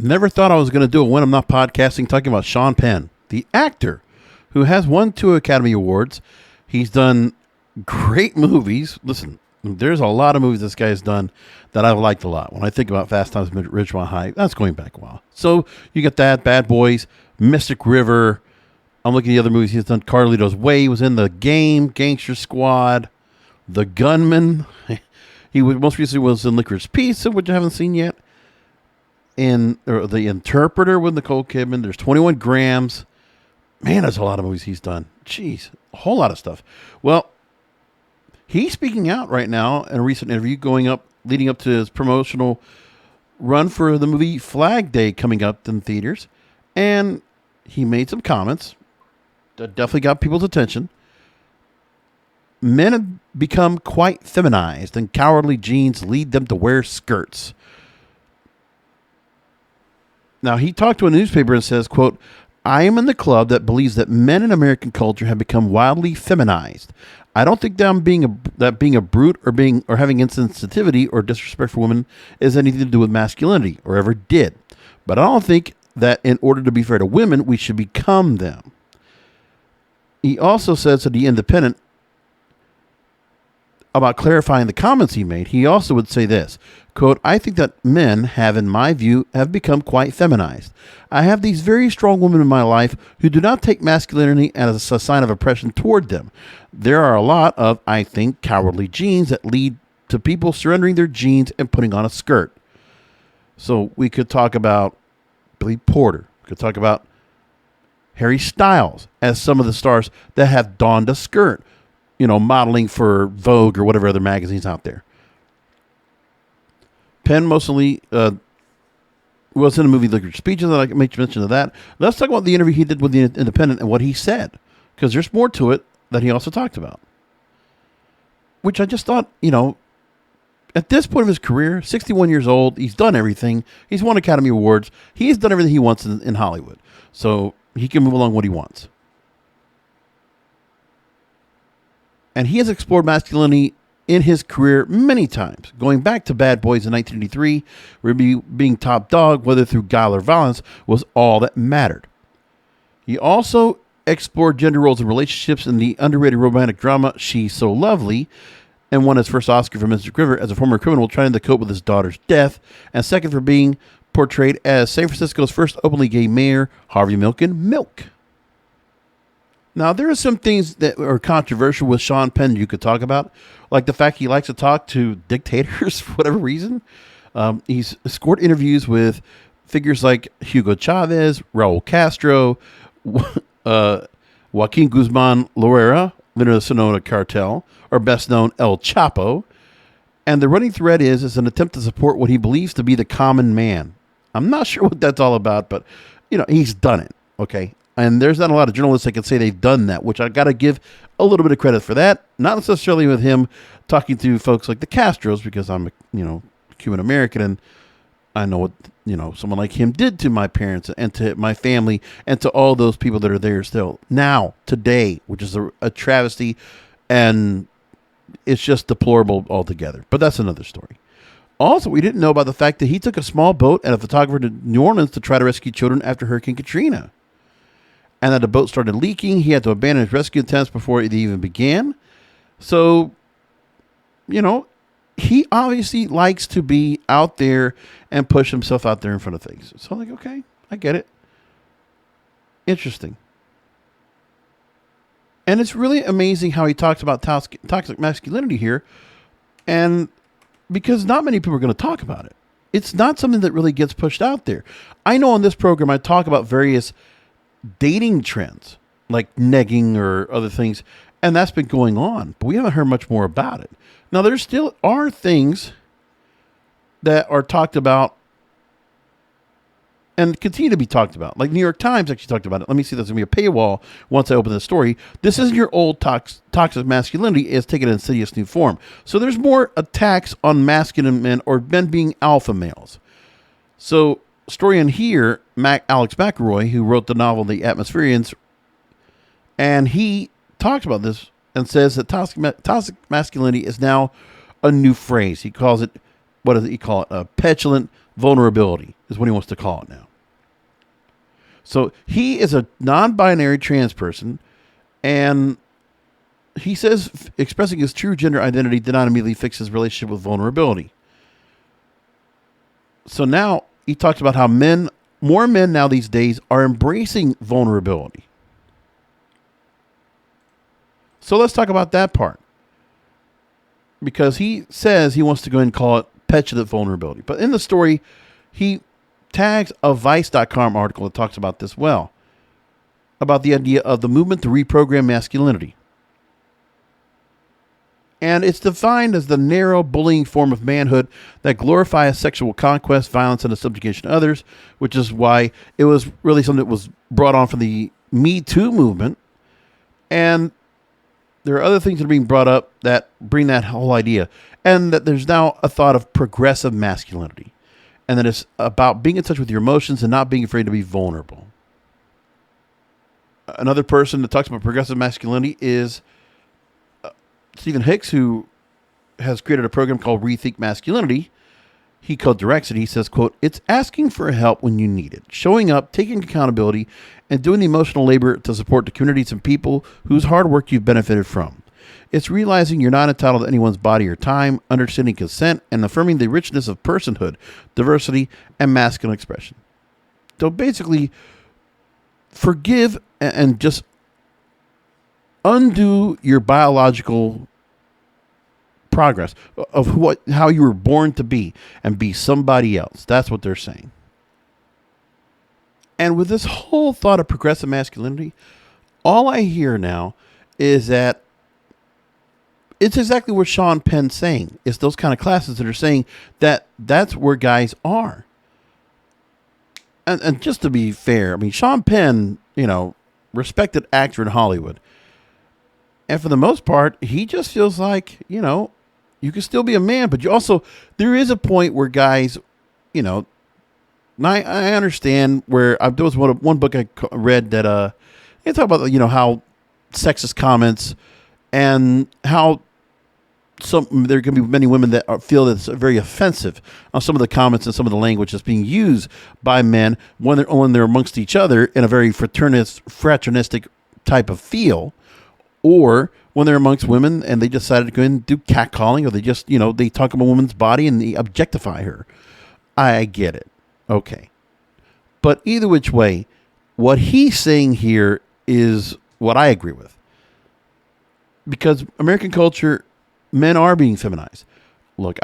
Never thought I was going to do a When I'm Not Podcasting talking about Sean Penn, the actor who has won 2 Academy Awards. He's done great movies. Listen, there's a lot of movies this guy has done that I've liked a lot. When I think about Fast Times at Ridgemont High, that's going back a while. So you get that, Bad Boys, Mystic River. I'm looking at the other movies he's done. Carlito's Way. He was in The Game, Gangster Squad, The Gunman. He most recently was in Licorice Pizza, which I haven't seen yet. In The Interpreter with Nicole Kidman. There's 21 Grams. Man, there's a lot of movies he's done. Jeez, a whole lot of stuff. Well, he's speaking out right now in a recent interview leading up to his promotional run for the movie Flag Day coming up in theaters. And he made some comments that definitely got people's attention. Men have become quite feminized, and cowardly genes lead them to wear skirts. Now, he talked to a newspaper and says, quote, I am in the club that believes that men in American culture have become wildly feminized. I don't think that being a brute or having insensitivity or disrespect for women is anything to do with masculinity or ever did. But I don't think that in order to be fair to women, we should become them. He also says to The Independent about clarifying the comments he made. He also would say this, quote, I think that men have, in my view, have become quite feminized. I have these very strong women in my life who do not take masculinity as a sign of oppression toward them. There are a lot of, I think, cowardly genes that lead to people surrendering their genes and putting on a skirt. So we could talk about Billy Porter. We could talk about Harry Styles as some of the stars that have donned a skirt, modeling for Vogue or whatever other magazines out there. Penn mostly was in a movie Licorice Pizza that I made mention of that. Let's talk about the interview he did with The Independent and what he said, because there's more to it that he also talked about, which I just thought, at this point of his career, 61 years old, he's done everything. He's won Academy Awards. He's done everything he wants in Hollywood. So he can move along what he wants. And he has explored masculinity in his career many times, going back to Bad Boys in 1983, where being top dog, whether through guile or violence, was all that mattered. He also explored gender roles and relationships in the underrated romantic drama She's So Lovely, and won his first Oscar for Mystic River as a former criminal trying to cope with his daughter's death, and second for being portrayed as San Francisco's first openly gay mayor, Harvey Milk. Now, there are some things that are controversial with Sean Penn you could talk about, like the fact he likes to talk to dictators for whatever reason. He's scored interviews with figures like Hugo Chavez, Raul Castro, Joaquin Guzman Loera, leader of the Sonora Cartel, or best known El Chapo. And the running thread is an attempt to support what he believes to be the common man. I'm not sure what that's all about, but, he's done it, okay? And there's not a lot of journalists that can say they've done that, which I got to give a little bit of credit for that. Not necessarily with him talking to folks like the Castros, because I'm, Cuban American, and I know what, someone like him did to my parents and to my family and to all those people that are there still now, today, which is a travesty, and it's just deplorable altogether. But that's another story. Also, we didn't know about the fact that he took a small boat and a photographer to New Orleans to try to rescue children after Hurricane Katrina. And that the boat started leaking. He had to abandon his rescue attempts before it even began. So, he obviously likes to be out there and push himself out there in front of things. So I'm like, okay, I get it. Interesting. And it's really amazing how he talks about toxic masculinity here. And because not many people are going to talk about it. It's not something that really gets pushed out there. I know on this program I talk about various dating trends like negging or other things, and that's been going on, but we haven't heard much more about it. Now, there still are things that are talked about and continue to be talked about. Like New York Times actually talked about it. Let me see, there's going to be a paywall once I open the story. This isn't your old toxic masculinity. It's taken an insidious new form. So there's more attacks on masculine men or men being alpha males. So story in here, Alex McElroy, who wrote the novel The Atmospherians, and he talks about this and says that toxic masculinity is now a new phrase. He calls it, what does he call it? Petulant, vulnerability is what he wants to call it now. So he is a non-binary trans person, and he says expressing his true gender identity did not immediately fix his relationship with vulnerability. So now he talks about how more men now these days are embracing vulnerability. So let's talk about that part. Because he says he wants to go ahead and call it petulant vulnerability. But in the story, he tags a Vice.com article that talks about this well. About the idea of the movement to reprogram masculinity. And it's defined as the narrow, bullying form of manhood that glorifies sexual conquest, violence, and the subjugation of others, which is why it was really something that was brought on from the Me Too movement. And there are other things that are being brought up that bring that whole idea. And that there's now a thought of progressive masculinity. And that it's about being in touch with your emotions and not being afraid to be vulnerable. Another person that talks about progressive masculinity is Stephen Hicks, who has created a program called Rethink Masculinity. He co-directs it. He says, quote, "It's asking for help when you need it, showing up, taking accountability, and doing the emotional labor to support the communities and people whose hard work you've benefited from. It's realizing you're not entitled to anyone's body or time, understanding consent, and affirming the richness of personhood, diversity, and masculine expression." So basically, forgive and just undo your biological progress of how you were born to be and be somebody else. That's what they're saying. And with this whole thought of progressive masculinity, all I hear now is that it's exactly what Sean Penn's saying. It's those kind of classes that are saying that that's where guys are. And just to be fair, I mean, Sean Penn, respected actor in Hollywood. And for the most part, he just feels like, you can still be a man, but there is a point where guys, I understand where there was one book I read that, they talk about, how sexist comments and how there can be many women that feel that it's very offensive on some of the comments and some of the language that's being used by men when they're amongst each other in a very fraternistic type of feel, or when they're amongst women and they decided to go and do catcalling, or they just, they talk about a woman's body and they objectify her. I get it. Okay. But either which way, what he's saying here is what I agree with. Because American culture, men are being feminized. Look,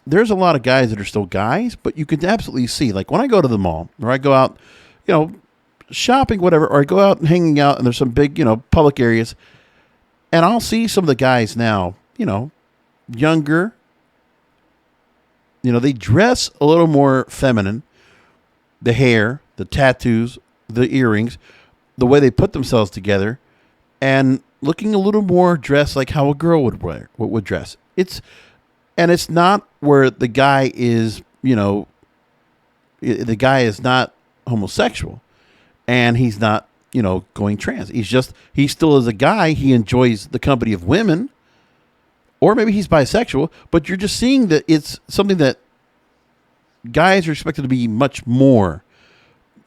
there's a lot of guys that are still guys, but you can absolutely see, like when I go to the mall or I go out, shopping, whatever, or I go out and hanging out and there's some big, public areas, and I'll see some of the guys now, younger, they dress a little more feminine, the hair, the tattoos, the earrings, the way they put themselves together, and looking a little more dressed like how a girl would dress. It's not where the guy is, the guy is not homosexual and he's not, going trans. He still is a guy. He enjoys the company of women, or maybe he's bisexual, but you're just seeing that it's something that guys are expected to be much more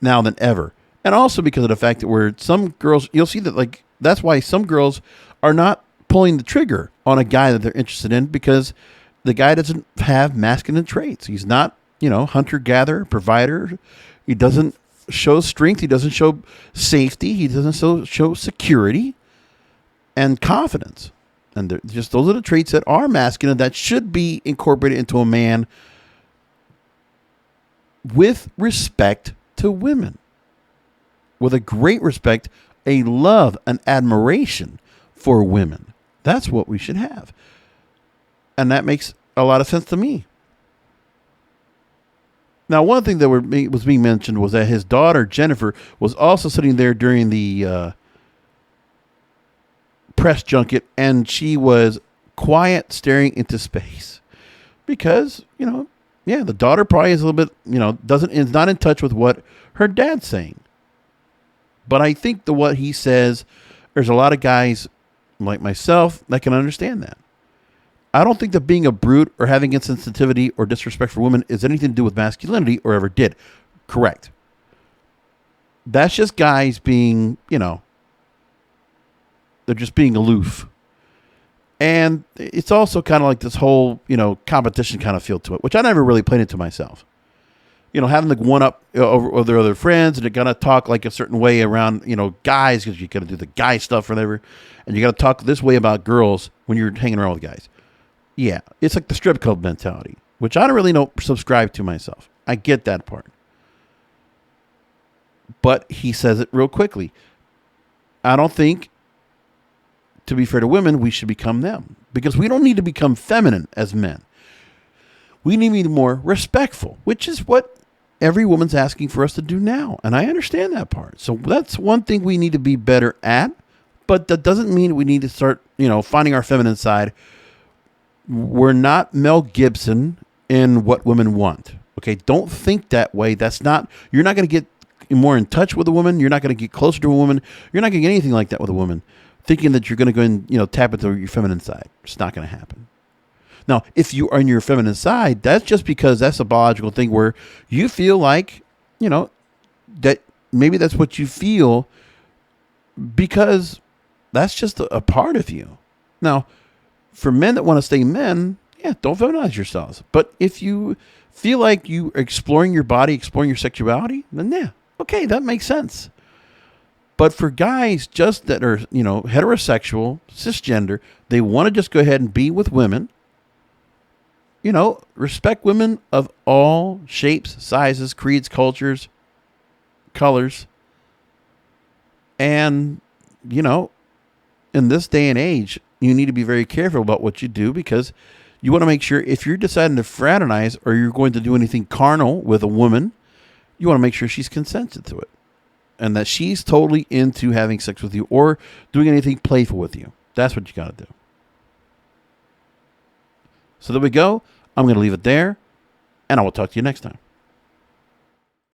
now than ever. And also because of the fact that where some girls, you'll see that that's why some girls are not pulling the trigger on a guy that they're interested in, because the guy doesn't have masculine traits. He's not, hunter-gatherer, provider. He doesn't show strength. He doesn't show safety. He doesn't show security and confidence. And those are the traits that are masculine that should be incorporated into a man with respect to women, with a great respect, a love, an admiration for women. That's what we should have. And that makes a lot of sense to me. Now, one thing that was being mentioned was that his daughter, Jennifer, was also sitting there during the press junket, and she was quiet, staring into space. Because, the daughter probably is a little bit, is not in touch with what her dad's saying. But I think what he says, there's a lot of guys like myself that can understand that. I don't think that being a brute or having insensitivity or disrespect for women is anything to do with masculinity or ever did. Correct. That's just guys being, they're just being aloof. And it's also kind of like this whole, competition kind of feel to it, which I never really played into myself. Having like one up over their other friends, and they're going to talk like a certain way around, guys, because you got to do the guy stuff or whatever. And you got to talk this way about girls when you're hanging around with guys. Yeah, it's like the strip club mentality, which I don't really subscribe to myself. I get that part. But he says it real quickly. I don't think, to be fair to women, we should become them. Because we don't need to become feminine as men. We need to be more respectful, which is what every woman's asking for us to do now. And I understand that part. So that's one thing we need to be better at. But that doesn't mean we need to start, finding our feminine side. We're not Mel Gibson in what women want. Okay, don't think that way. You're not going to get more in touch with a woman. You're not going to get closer to a woman. You're not going to get anything like that with a woman, thinking that you're going to go and, tap into your feminine side. It's not going to happen. Now, if you are on your feminine side, that's just because that's a biological thing where you feel like, that maybe that's what you feel because that's just a part of you. Now, for men that want to stay men, don't feminize yourselves. But if you feel like you are exploring your body, exploring your sexuality, then okay, that makes sense. But for guys just that are, heterosexual, cisgender, they want to just go ahead and be with women. Respect women of all shapes, sizes, creeds, cultures, colors. And, in this day and age, you need to be very careful about what you do because you want to make sure if you're deciding to fraternize or you're going to do anything carnal with a woman, you want to make sure she's consented to it and that she's totally into having sex with you or doing anything playful with you. That's what you got to do. So there we go. I'm going to leave it there, and I will talk to you next time.